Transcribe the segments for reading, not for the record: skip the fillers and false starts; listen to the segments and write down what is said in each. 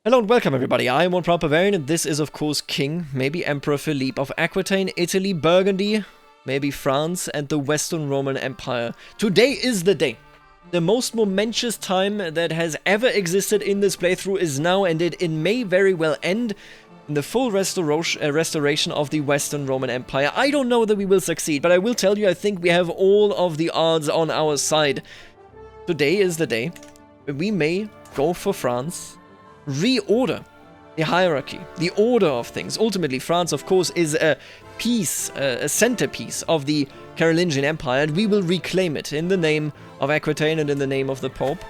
Hello and welcome everybody, I am one proud Bavarian and this is of course King, maybe Emperor Philippe of Aquitaine, Italy, Burgundy, maybe France and the Western Roman Empire. Today is the day. The most momentous time that has ever existed in this playthrough is now, and it may very well end in the full restoration of the Western Roman Empire. I don't know that we will succeed, but I will tell you I think we have all of the odds on our side. Today is the day when we may go for France, reorder the hierarchy, the order of things. Ultimately, France, of course, is a piece, a centerpiece of the Carolingian Empire, and we will reclaim it in the name of Aquitaine and in the name of the Pope.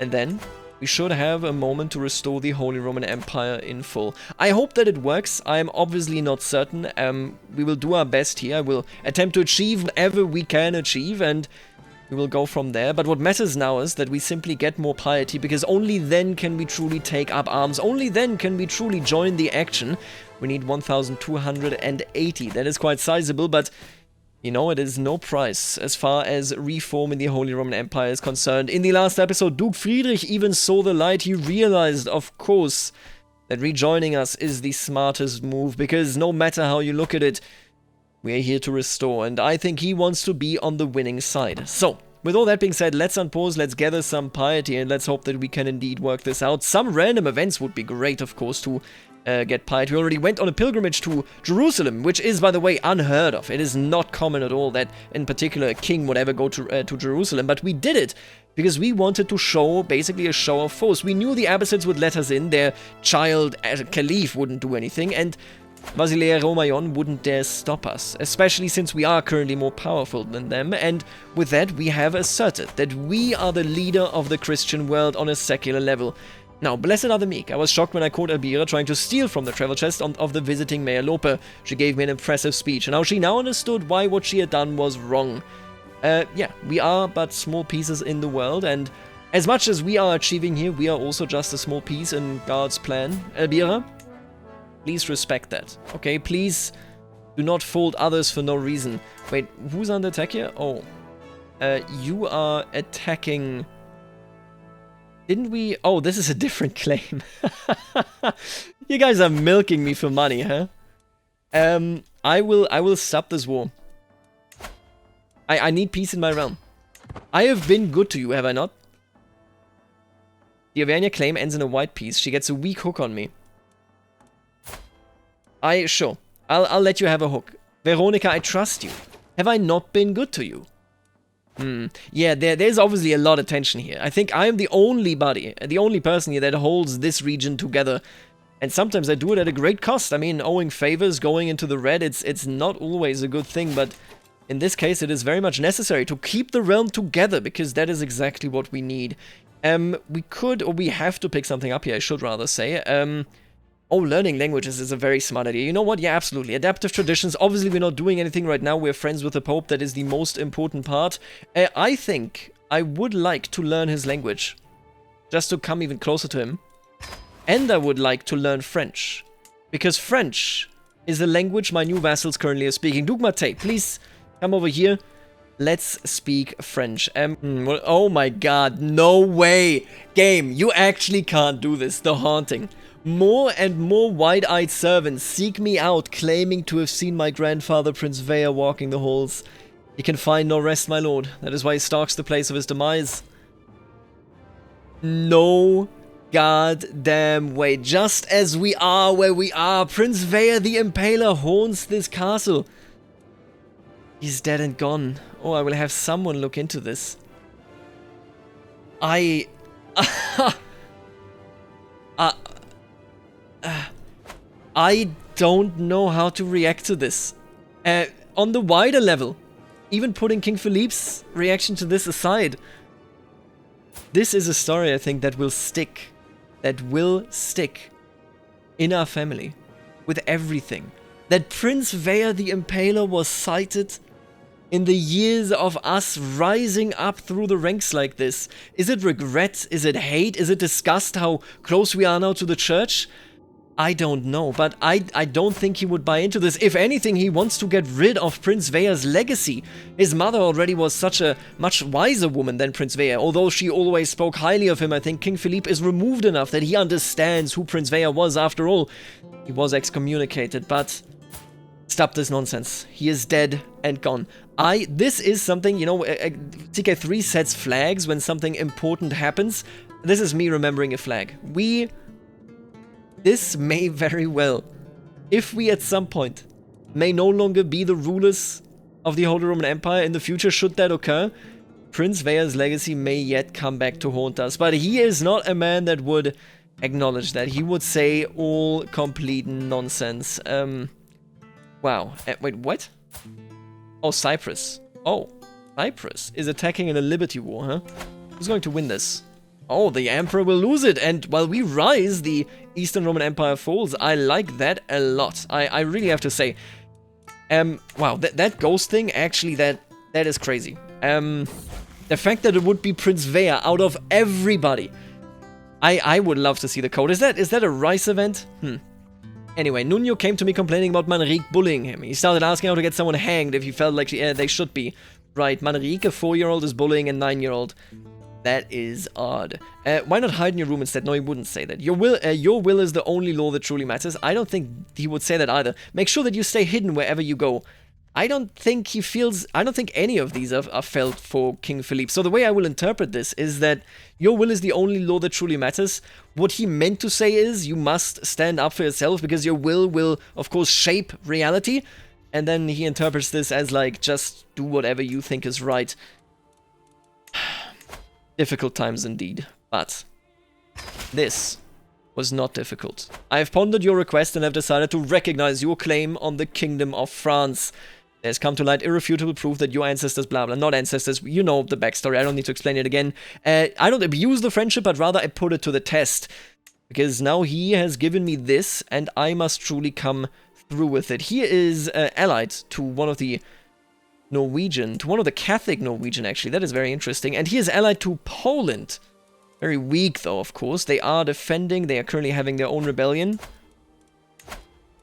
And then we should have a moment to restore the Holy Roman Empire in full. I hope that it works. I am obviously not certain. We will do our best here. I will attempt to achieve whatever we can achieve, and we will go from there. But what matters now is that we simply get more piety, because only then can we truly take up arms. Only then can we truly join the action. We need 1,280. That is quite sizable, but you know, it is no price as far as reform in the Holy Roman Empire is concerned. In the last episode, Duke Friedrich even saw the light. He realized, of course, that rejoining us is the smartest move, because no matter how you look at it, we are here to restore, and I think he wants to be on the winning side. So, with all that being said, let's unpause, let's gather some piety, and let's hope that we can indeed work this out. Some random events would be great, of course, to get piety. We already went on a pilgrimage to Jerusalem, which is, by the way, unheard of. It is not common at all that, in particular, a king would ever go to Jerusalem, but we did it because we wanted to show, basically, a show of force. We knew the Abbasids would let us in, their child caliph wouldn't do anything, and Basileia Romayon wouldn't dare stop us, especially since we are currently more powerful than them, and with that we have asserted that we are the leader of the Christian world on a secular level. Now, blessed are the meek. I was shocked when I caught Elvira trying to steal from the travel chest of the visiting Mayor Lope. She gave me an impressive speech, and how she now understood why what she had done was wrong. Yeah, we are but small pieces in the world, and as much as we are achieving here, we are also just a small piece in God's plan. Elvira, please respect that, okay? Please do not fault others for no reason. Wait, who's under attack here? Oh. You are attacking... Didn't we... Oh, this is a different claim. You guys are milking me for money, huh? I will stop this war. I need peace in my realm. I have been good to you, have I not? The Auvergne claim ends in a white piece. She gets a weak hook on me. Sure. I'll let you have a hook. Veronica, I trust you. Have I not been good to you? Yeah, there's obviously a lot of tension here. I think I am the only person here that holds this region together. And sometimes I do it at a great cost. I mean, owing favors, going into the red, it's not always a good thing, but in this case it is very much necessary to keep the realm together, because that is exactly what we need. We could, or we have to pick something up here, I should rather say. Oh, learning languages is a very smart idea. You know what? Yeah, absolutely. Adaptive traditions. Obviously, we're not doing anything right now. We're friends with the Pope. That is the most important part. I think I would like to learn his language, just to come even closer to him. And I would like to learn French, because French is the language my new vassals currently are speaking. Duke Mate, please come over here. Let's speak French. Well, oh my god, no way. Game, you actually can't do this. The haunting. More and more wide-eyed servants seek me out, claiming to have seen my grandfather Prince Vea walking the halls. He can find no rest, my lord. That is why he stalks the place of his demise. No goddamn way. Just as we are where we are, Prince Vea the Impaler haunts this castle. He's dead and gone. Oh, I will have someone look into this. I don't know how to react to this. On the wider level, even putting King Philippe's reaction to this aside, this is a story I think that will stick. That will stick in our family with everything. That Prince Vea the Impaler was sighted in the years of us rising up through the ranks like this. Is it regret? Is it hate? Is it disgust how close we are now to the church? I don't know, but I don't think he would buy into this. If anything, he wants to get rid of Prince Vea's legacy. His mother already was such a much wiser woman than Prince Vea. Although she always spoke highly of him, I think King Philippe is removed enough that he understands who Prince Vea was after all. He was excommunicated, but stop this nonsense. He is dead and gone. This is something, you know, CK3 sets flags when something important happens. This is me remembering a flag. This may very well, if we at some point may no longer be the rulers of the Holy Roman Empire in the future, should that occur, Prince Vea's legacy may yet come back to haunt us. But he is not a man that would acknowledge that. He would say all complete nonsense. Wow. Wait, what? Oh, Cyprus. Oh, Cyprus is attacking in a liberty war, huh? Who's going to win this? Oh, the Emperor will lose it, and while we rise, the Eastern Roman Empire falls. I like that a lot. I really have to say. Wow, that ghost thing, actually, that is crazy. The fact that it would be Prince Vea out of everybody. I would love to see the code. Is that a Rice event? Anyway, Nuno came to me complaining about Manrique bullying him. He started asking how to get someone hanged if he felt like they should be. Right, Manrique, a 4-year-old, is bullying a 9-year-old. That is odd. Why not hide in your room instead? No, he wouldn't say that. Your will is the only law that truly matters. I don't think he would say that either. Make sure that you stay hidden wherever you go. I don't think any of these are felt for King Philippe. So the way I will interpret this is that your will is the only law that truly matters. What he meant to say is you must stand up for yourself because your will, of course, shape reality. And then he interprets this as like, just do whatever you think is right. Difficult times indeed, but this was not difficult. I have pondered your request and have decided to recognize your claim on the Kingdom of France. There's come to light irrefutable proof that your ancestors, blah blah, not ancestors, you know the backstory, I don't need to explain it again. I don't abuse the friendship, but rather I put it to the test. Because now he has given me this, and I must truly come through with it. He is allied to one of the Catholic Norwegian, actually. That is very interesting. And he is allied to Poland. Very weak, though, of course. They are defending. They are currently having their own rebellion.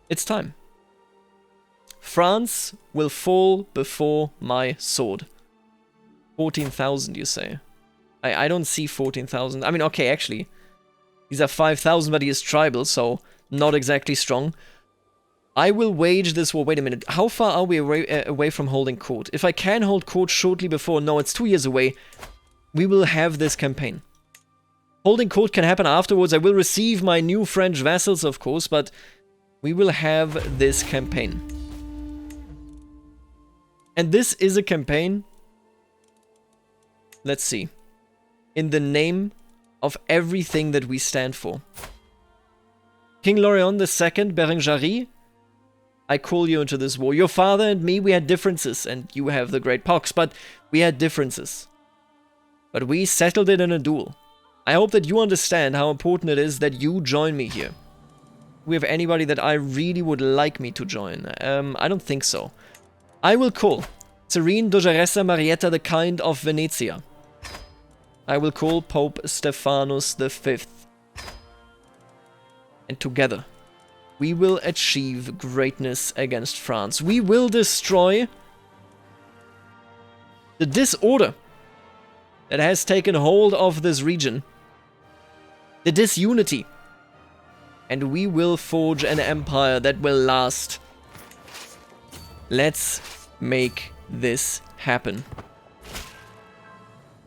It's time. France will fall before my sword. 14,000, you say? I don't see 14,000. I mean, okay, actually. These are 5,000, but he is tribal, so not exactly strong. I will wage this war. Wait a minute. How far are we away from holding court? If I can hold court shortly before... No, it's 2 years away. We will have this campaign. Holding court can happen afterwards. I will receive my new French vassals, of course, but we will have this campaign. And this is a campaign... Let's see. In the name of everything that we stand for. King Lorient II, Berengarie... I call you into this war. Your father and me, we had differences, and you have the Great Pox, but we had differences. But we settled it in a duel. I hope that you understand how important it is that you join me here. Do we have anybody that I really would like me to join? I don't think so. I will call Serene Dogaressa Marietta the Kind of Venezia. I will call Pope Stephanus V. And together, we will achieve greatness against France. We will destroy the disorder that has taken hold of this region. The disunity. And we will forge an empire that will last. Let's make this happen.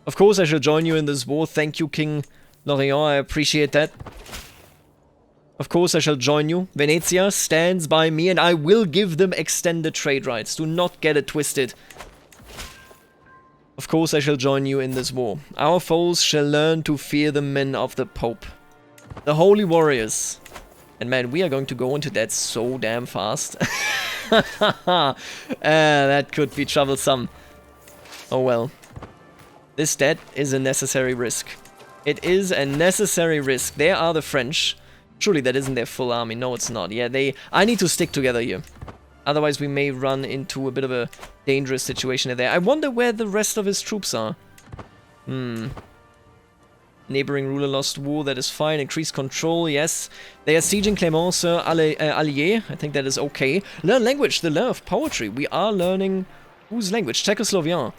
Of course I shall join you in this war. Thank you, King Lorient. I appreciate that. Of course I shall join you. Venezia stands by me and I will give them extended trade rights. Do not get it twisted. Of course I shall join you in this war. Our foes shall learn to fear the men of the Pope. The holy warriors. And man, we are going to go into that so damn fast. That could be troublesome. Oh well. This debt is a necessary risk. It is a necessary risk. There are the French. Surely that isn't their full army. No, it's not. Yeah, I need to stick together here. Otherwise, we may run into a bit of a dangerous situation there. I wonder where the rest of his troops are. Neighboring ruler lost war, that is fine. Increased control, yes. They are sieging Clémence Allier. I think that is okay. Learn language, the learn of poetry. We are learning... Whose language? Czechoslovakian.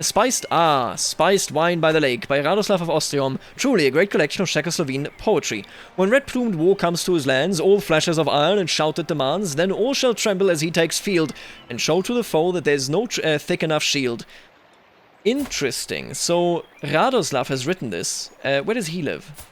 Spiced Wine by the Lake by Radoslav of Ostriom. Truly a great collection of Czechoslovakian poetry. When red-plumed war comes to his lands, all flashes of iron and shouted demands, then all shall tremble as he takes field, and show to the foe that there's no thick enough shield. Interesting. So, Radoslav has written this. Where does he live?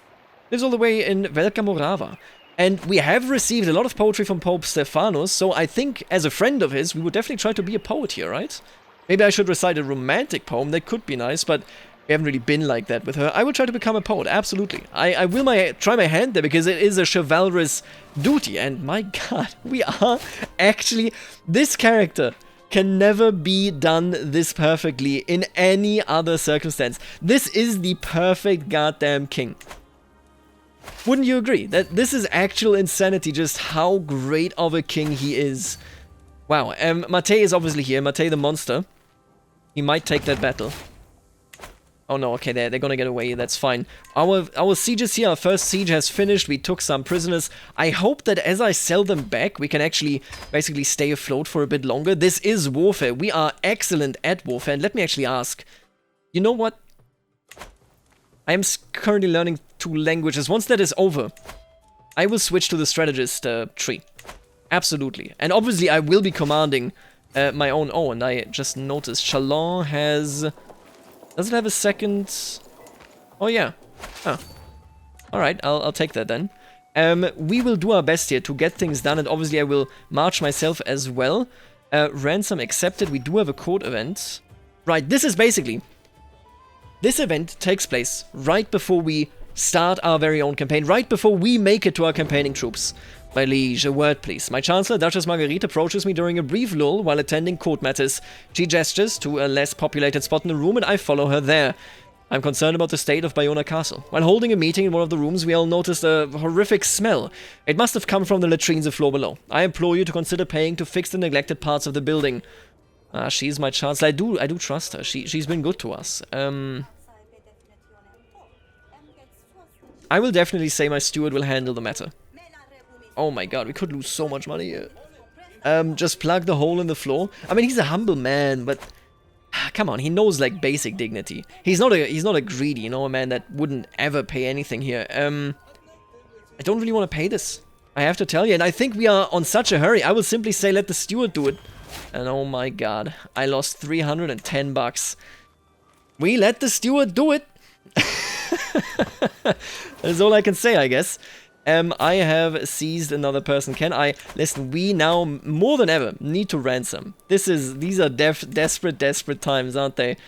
Lives all the way in Velká Morava. And we have received a lot of poetry from Pope Stephanus, so I think, as a friend of his, we would definitely try to be a poet here, right? Maybe I should recite a romantic poem, that could be nice, but we haven't really been like that with her. I will try to become a poet, absolutely. I will try my hand there, because it is a chivalrous duty, and my god, we are actually... This character can never be done this perfectly in any other circumstance. This is the perfect goddamn king. Wouldn't you agree? That this is actual insanity, just how great of a king he is. Wow, Matei is obviously here, Matei the monster. He might take that battle. Oh no, okay, they're gonna get away, that's fine. Our sieges here, our first siege has finished, we took some prisoners. I hope that as I sell them back, we can actually basically stay afloat for a bit longer. This is warfare, we are excellent at warfare, and let me actually ask, you know what? I am currently learning 2 languages. Once that is over, I will switch to the strategist tree. Absolutely. And obviously I will be commanding my own... Oh, and I just noticed Chalon has... Does it have a second... Oh, yeah. Huh. Alright, I'll take that then. We will do our best here to get things done, and obviously I will march myself as well. Ransom accepted. We do have a court event. Right, this is basically... This event takes place right before we start our very own campaign, right before we make it to our campaigning troops. My liege, a word please. My Chancellor, Duchess Marguerite, approaches me during a brief lull while attending court matters. She gestures to a less populated spot in the room and I follow her there. I'm concerned about the state of Bayona Castle. While holding a meeting in one of the rooms, we all noticed a horrific smell. It must have come from the latrines the floor below. I implore you to consider paying to fix the neglected parts of the building. She's my Chancellor. I do trust her. She's been good to us. I will definitely say my steward will handle the matter. Oh my god, we could lose so much money here. Just plug the hole in the floor. I mean, he's a humble man, but come on, he knows like basic dignity. He's not a greedy, you know, a man that wouldn't ever pay anything here. I don't really want to pay this, I have to tell you, and I think we are on such a hurry. I will simply say let the steward do it. And oh my god, I lost 310 bucks. We let the steward do it. That's all I can say, I guess. I have seized another person. Can I? Listen, we now, more than ever, need to ransom. These are desperate times, aren't they?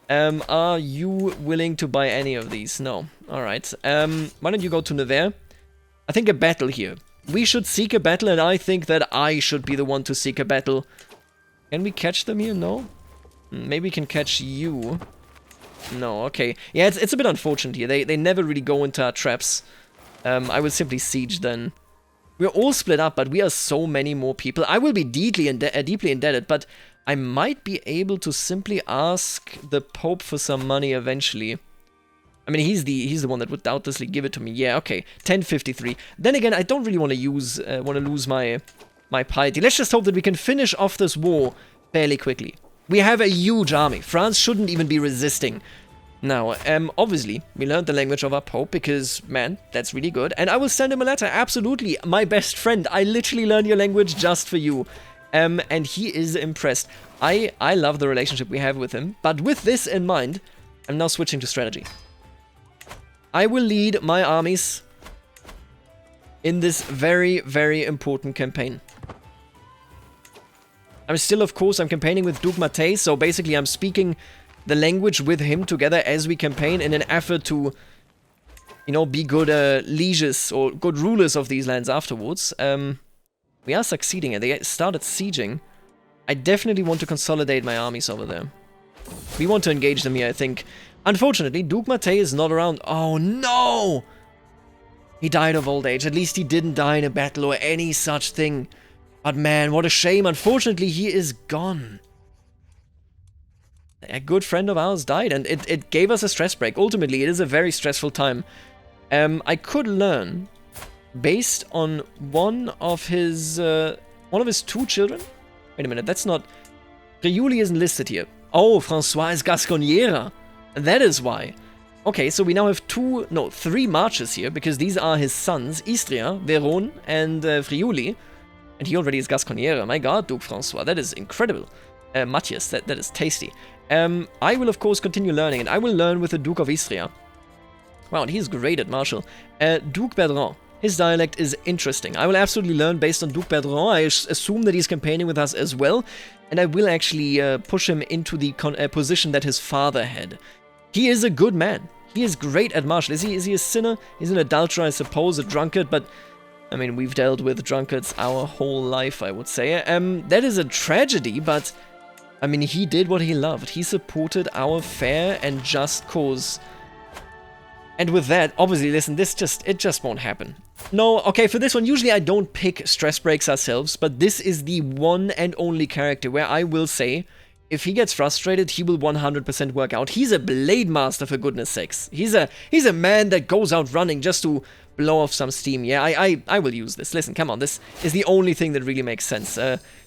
Are you willing to buy any of these? No. Alright. Why don't you go to Nevers? I think a battle here. We should seek a battle, and I think that I should be the one to seek a battle. Can we catch them here? No? Maybe we can catch you. No, okay. Yeah, it's a bit unfortunate here. They never really go into our traps. I will simply siege then. We're all split up, but we are so many more people. I will be deeply indebted, but I might be able to simply ask the Pope for some money eventually. I mean, he's the one that would doubtlessly give it to me. Yeah, okay. 1053. Then again, I don't really want to lose my piety. Let's just hope that we can finish off this war fairly quickly. We have a huge army. France shouldn't even be resisting. Now, obviously, we learned the language of our Pope because, man, that's really good. And I will send him a letter, absolutely. My best friend, I literally learned your language just for you. And he is impressed. I love the relationship we have with him. But with this in mind, I'm now switching to strategy. I will lead my armies in this very, very important campaign. I'm still, of course, I'm campaigning with Duke Matei, so basically I'm speaking the language with him together as we campaign in an effort to, you know, be good lieges or good rulers of these lands afterwards. We are succeeding, and they started sieging. I definitely want to consolidate my armies over there. We want to engage them here, I think. Unfortunately, Duke Matei is not around. Oh no! He died of old age. At least he didn't die in a battle or any such thing. But man, what a shame. Unfortunately, he is gone. a good friend of ours died, and it gave us a stress break. Ultimately, it is a very stressful time. I could learn based on one of his 2 children. Wait a minute, that's not... Friuli isn't listed here. Oh, François is Gasconniera. That is why. Okay, so we now have 3 marches here, because these are his sons, Istria, Verone, and Friuli. And he already is Gasconniera. My god, Duke François, that is incredible. Matthias, that is tasty. I will, of course, continue learning, and I will learn with the Duke of Istria. Wow, and he's great at martial. Duke Bertrand. His dialect is interesting. I will absolutely learn based on Duke Bertrand. I assume that he's campaigning with us as well. And I will actually push him into the position that his father had. He is a good man. He is great at martial. Is he a sinner? He's an adulterer, I suppose, a drunkard, but... I mean, we've dealt with drunkards our whole life, I would say. That is a tragedy, but... I mean, he did what he loved. He supported our fair and just cause. And with that, obviously, listen, it just won't happen. No, okay, for this one, usually I don't pick stress breaks ourselves, but this is the one and only character where I will say, if he gets frustrated, he will 100% work out. He's a blade master, for goodness sakes. He's a man that goes out running just to blow off some steam. Yeah, I will use this. Listen, come on, this is the only thing that really makes sense.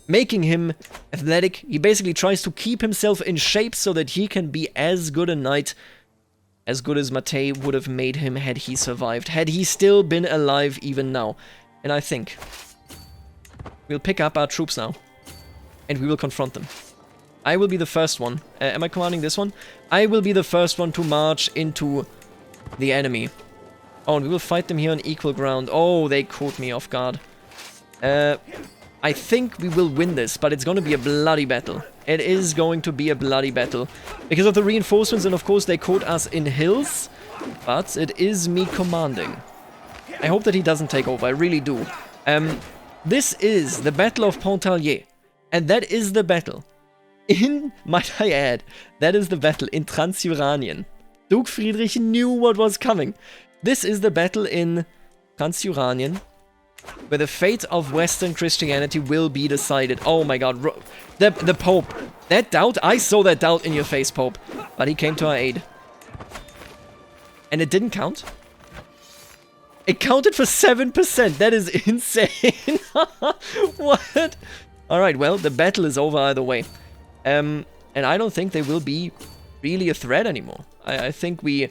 Making him athletic, he basically tries to keep himself in shape so that he can be as good a knight, as good as Matei would have made him had he survived, had he still been alive even now. And I think we'll pick up our troops now, and we will confront them. I will be the first one. Am I commanding this one? I will be the first one to march into the enemy. Oh, and we will fight them here on equal ground. Oh, they caught me off guard. I think we will win this, but it's going to be a bloody battle. It is going to be a bloody battle. Because of the reinforcements, and of course they caught us in hills. But it is me commanding. I hope that he doesn't take over, I really do. This is the Battle of Pontarlier. And that is the battle. Might I add, that is the battle in Transuranien. Duke Friedrich knew what was coming. This is the battle in Transuranien, where the fate of Western Christianity will be decided. Oh my god, the Pope. That doubt, I saw that doubt in your face, Pope. But he came to our aid. And it didn't count. It counted for 7%. That is insane. What? Alright, well, the battle is over either way. And I don't think they will be really a threat anymore. I think we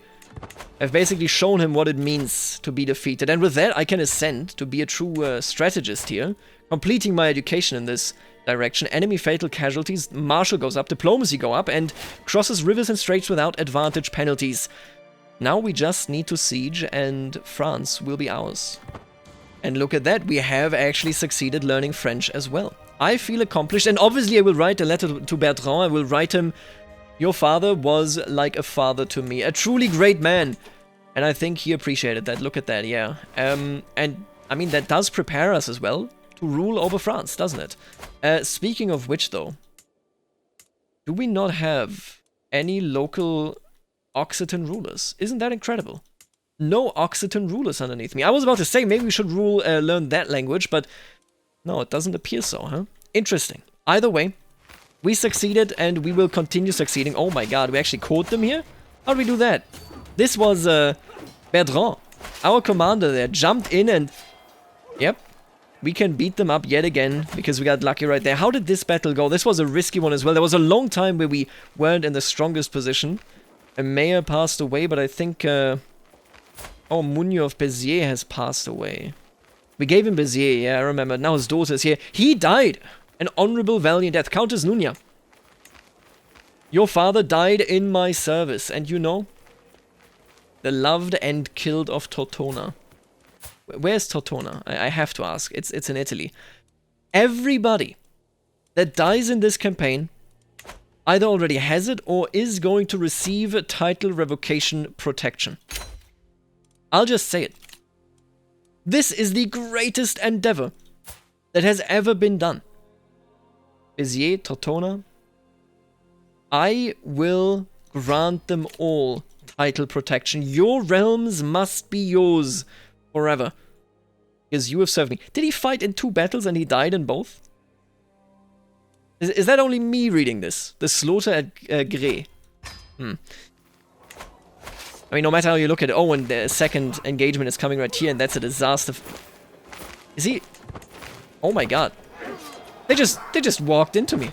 have basically shown him what it means to be defeated. And with that, I can ascend to be a true strategist here, completing my education in this direction. Enemy fatal casualties, martial goes up, diplomacy go up, and crosses rivers and straits without advantage penalties. Now we just need to siege, and France will be ours. And look at that, we have actually succeeded learning French as well. I feel accomplished, and obviously I will write a letter to Bertrand. I will write him, your father was like a father to me, a truly great man. And I think he appreciated that. Look at that, yeah. And I mean, that does prepare us as well to rule over France, doesn't it? Speaking of which, though, do we not have any local Occitan rulers? Isn't that incredible? No Occitan rulers underneath me. I was about to say, maybe we should learn that language, but no, it doesn't appear so, huh? Interesting. Either way, we succeeded, and we will continue succeeding. Oh my god, we actually caught them here? How did we do that? This was Bertrand, our commander there, jumped in and... Yep, we can beat them up yet again, because we got lucky right there. How did this battle go? This was a risky one as well. There was a long time where we weren't in the strongest position. A mayor passed away, but I think... Oh, Munio of Béziers has passed away. We gave him Béziers, yeah, I remember. Now his daughter's here. He died! An honorable, valiant death. Countess Nunya. Your father died in my service, and you know... The loved and killed of Tortona. Where's Tortona? I have to ask. It's in Italy. Everybody that dies in this campaign either already has it or is going to receive title revocation protection. I'll just say it. This is the greatest endeavor that has ever been done. Béziers, Tortona. I will grant them all title protection. Your realms must be yours forever. Because you have served me. Did he fight in 2 battles and he died in both? Is that only me reading this? The slaughter at Grey. I mean, no matter how you look at it. Oh, and the second engagement is coming right here, and that's a disaster. Is he... Oh my god. They just walked into me.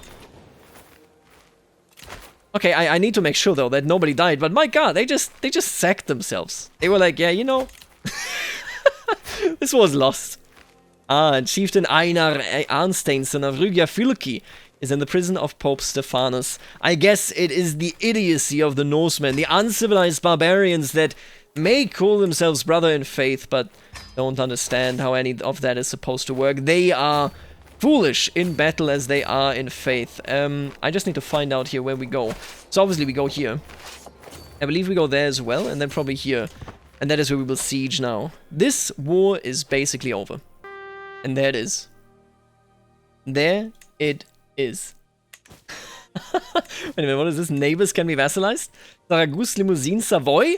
Okay, I need to make sure, though, that nobody died. But my god, they just sacked themselves. They were like, yeah, you know... This was lost. Ah, and Chieftain Einar Arnsteinson of Rugia Fylki is in the prison of Pope Stephanus. I guess it is the idiocy of the Norsemen, the uncivilized barbarians that may call themselves brother in faith, but don't understand how any of that is supposed to work. They are foolish in battle as they are in faith. I just need to find out here where we go. So obviously we go here. I believe we go there as well, and then probably here. And that is where we will siege now. This war is basically over. And there it is. There it is. Wait a minute, what is this? Neighbors can be vassalized? Saragousse Limousine Savoy?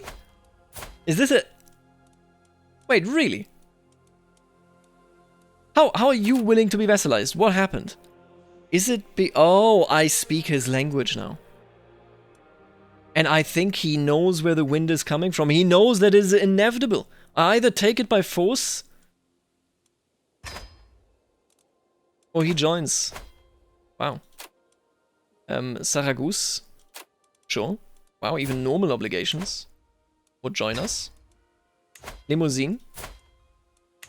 Is this a... Wait, really? How are you willing to be vassalized? What happened? Is it Oh, I speak his language now. And I think he knows where the wind is coming from. He knows that it is inevitable. I either take it by force... or he joins. Wow. Saragousse. Sure. Wow, even normal obligations would join us. Limousine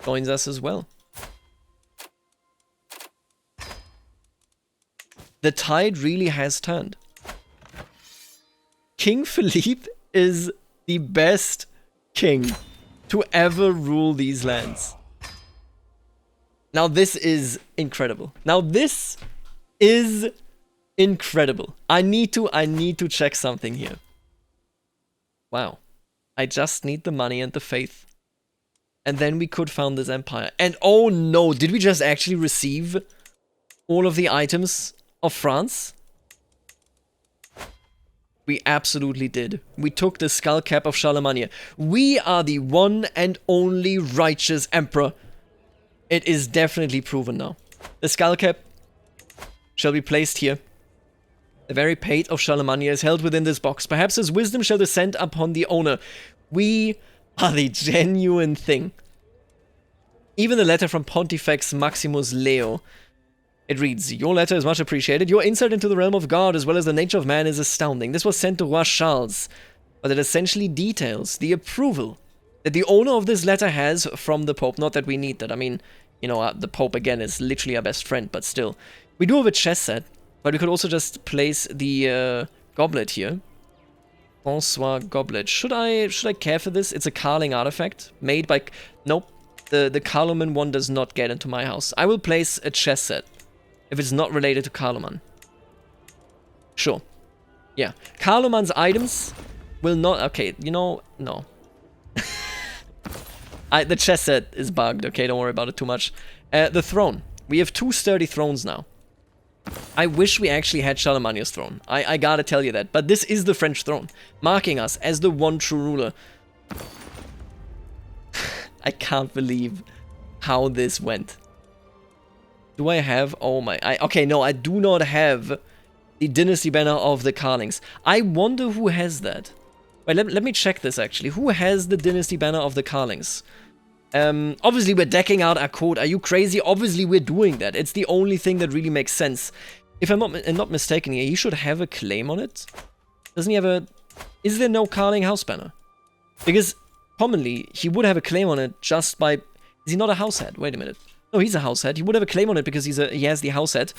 joins us as well. The tide really has turned. King Philippe is the best king to ever rule these lands. Now this is incredible. Now this is incredible. I need to check something here. Wow. I just need the money and the faith. And then we could found this empire. And oh no, did we just actually receive all of the items of France? We absolutely did. We took the skull cap of Charlemagne. We are the one and only righteous emperor. It is definitely proven now. The skull cap shall be placed here. The very pate of Charlemagne is held within this box. Perhaps his wisdom shall descend upon the owner. We are the genuine thing. Even the letter from Pontifex Maximus Leo. It reads, your letter is much appreciated. Your insight into the realm of God as well as the nature of man is astounding. This was sent to Roi Charles, but it essentially details the approval that the owner of this letter has from the Pope. Not that we need that. I mean, you know, the Pope, again, is literally our best friend, but still. We do have a chess set, but we could also just place the goblet here. François goblet. Should I care for this? It's a Carling artifact made by... Nope. The Carloman one does not get into my house. I will place a chess set if it's not related to Carloman. Sure. Yeah. Carloman's items will not... Okay, you know, no. The chess set is bugged, okay? Don't worry about it too much. The throne. We have 2 sturdy thrones now. I wish we actually had Charlemagne's throne. I gotta tell you that. But this is the French throne, marking us as the one true ruler. I can't believe how this went. Do I have... Oh my... okay, no, I do not have the Dynasty Banner of the Carlings. I wonder who has that. Wait, let me check this, actually. Who has the Dynasty Banner of the Carlings? Obviously, we're decking out our code. Are you crazy? Obviously, we're doing that. It's the only thing that really makes sense. If I'm not mistaken here, he should have a claim on it. Doesn't he have a... Is there no Carling house banner? Because, commonly, he would have a claim on it just by... Is he not a house head? Wait a minute. No, he's a house head. He would have a claim on it because he has the house head.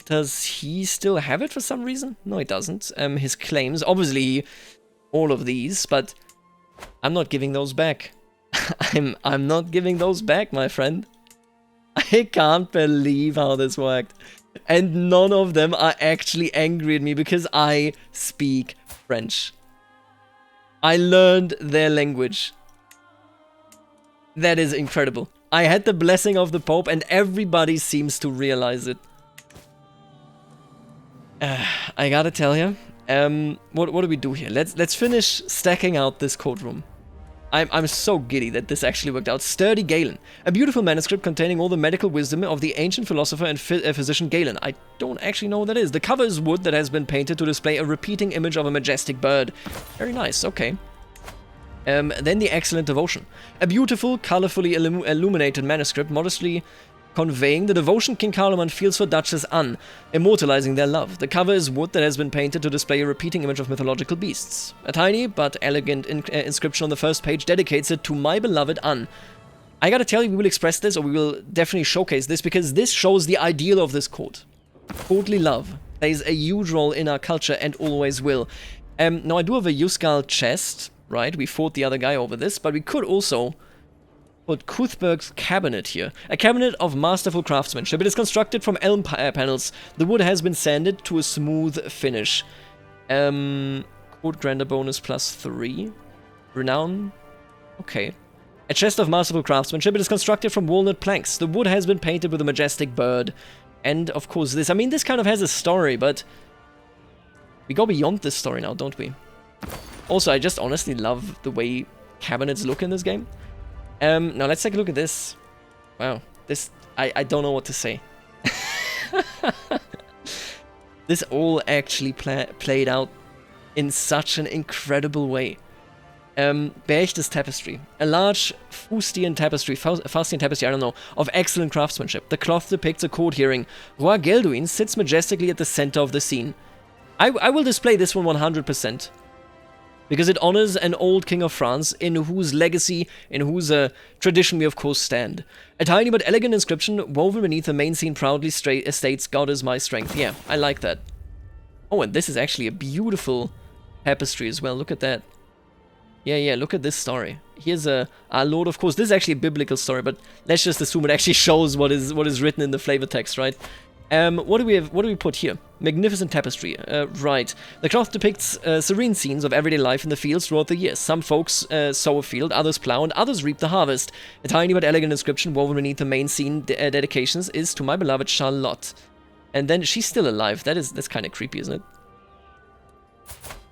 Does he still have it for some reason? No, he doesn't. His claims, obviously, all of these, but I'm not giving those back. I'm not giving those back, my friend. I can't believe how this worked. And none of them are actually angry at me because I speak French. I learned their language. That is incredible. I had the blessing of the Pope and everybody seems to realize it. I gotta tell you, what do we do here? Let's finish stacking out this code room. I'm so giddy that this actually worked out. Sturdy Galen. A beautiful manuscript containing all the medical wisdom of the ancient philosopher and physician Galen. I don't actually know what that is. The cover is wood that has been painted to display a repeating image of a majestic bird. Very nice, okay. Then the Excellent Devotion. A beautiful, colorfully illuminated manuscript modestly conveying the devotion King Carloman feels for Duchess Anne, immortalizing their love. The cover is wood that has been painted to display a repeating image of mythological beasts. A tiny but elegant inscription on the first page dedicates it to my beloved Anne. I gotta tell you, we will express this, or we will definitely showcase this, because this shows the ideal of this court. Courtly love plays a huge role in our culture and always will. Now, I do have a Yuskal chest, right? We fought the other guy over this, but we could also put Cuthberg's cabinet here. A cabinet of masterful craftsmanship. It is constructed from elm panels. The wood has been sanded to a smooth finish. Court Grander bonus +3. Renown. Okay. A chest of masterful craftsmanship. It is constructed from walnut planks. The wood has been painted with a majestic bird. And, of course, this. I mean, this kind of has a story, but we go beyond this story now, don't we? Also, I just honestly love the way cabinets look in this game. Now let's take a look at this. Wow, this, I don't know what to say. This all actually played out in such an incredible way. Berchtesgade's tapestry. A large Faustian tapestry, I don't know, of excellent craftsmanship. The cloth depicts a court hearing. Roi Gelduin sits majestically at the center of the scene. I will display this one 100%. Because it honors an old king of France, in whose legacy, in whose tradition we of course stand. A tiny but elegant inscription woven beneath the main scene proudly states, "God is my strength." Yeah, I like that. Oh, and this is actually a beautiful tapestry as well. Look at that. Yeah, look at this story. Here's our Lord, of course. This is actually a biblical story, but let's just assume it actually shows what is written in the flavor text, right? What do we have? What do we put here? Magnificent tapestry. Right. The cloth depicts serene scenes of everyday life in the fields throughout the year. Some folks sow a field, others plow, and others reap the harvest. A tiny but elegant inscription woven beneath the main scene dedications is to my beloved Charlotte. And then she's still alive. That's kind of creepy, isn't it?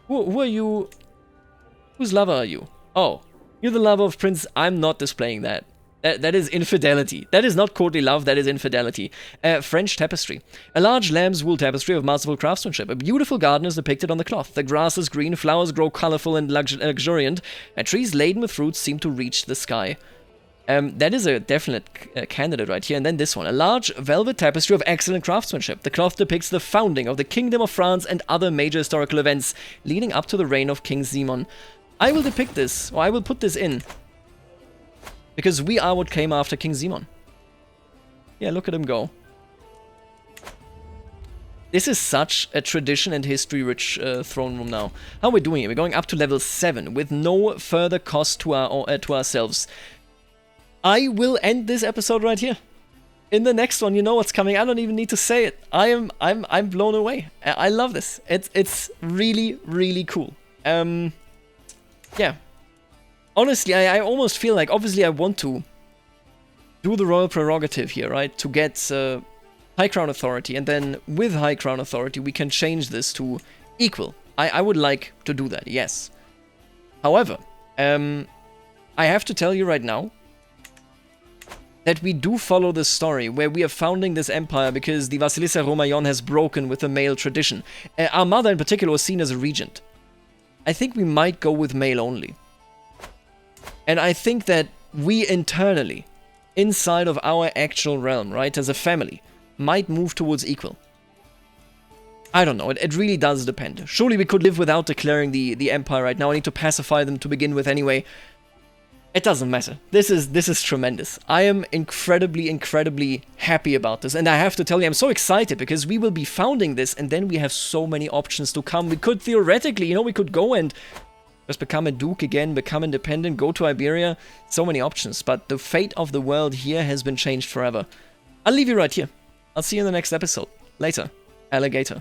Who are you? Whose lover are you? Oh, you're the lover of Prince. I'm not displaying that. That is infidelity. That is not courtly love, that is infidelity. French tapestry. A large lamb's wool tapestry of masterful craftsmanship. A beautiful garden is depicted on the cloth. The grass is green, flowers grow colorful and luxuriant, and trees laden with fruits seem to reach the sky. That is a definite candidate right here. And then this one. A large velvet tapestry of excellent craftsmanship. The cloth depicts the founding of the Kingdom of France and other major historical events leading up to the reign of King Simon. I will depict this, or I will put this in, because we are what came after King Simon. Yeah, look at him go. This is such a tradition and history-rich throne room now. How are we doing here? We're going up to level 7 with no further cost to ourselves. I will end this episode right here. In the next one, you know what's coming. I don't even need to say it. I'm blown away. I love this. It's really, really cool. Yeah. Honestly, I almost feel like, obviously I want to do the royal prerogative here, right? To get High Crown Authority, and then with High Crown Authority we can change this to equal. I would like to do that, yes. However, I have to tell you right now that we do follow this story where we are founding this empire because the Vasilisa Romayon has broken with the male tradition. Our mother in particular was seen as a regent. I think we might go with male only. And I think that we internally, inside of our actual realm, right, as a family, might move towards equal. I don't know, it really does depend. Surely we could live without declaring the empire right now. I need to pacify them to begin with anyway. It doesn't matter. This is tremendous. I am incredibly, incredibly happy about this. And I have to tell you, I'm so excited because we will be founding this and then we have so many options to come. We could theoretically, you know, we could go and just become a duke again, become independent, go to Iberia. So many options. But the fate of the world here has been changed forever. I'll leave you right here. I'll see you in the next episode. Later. Alligator.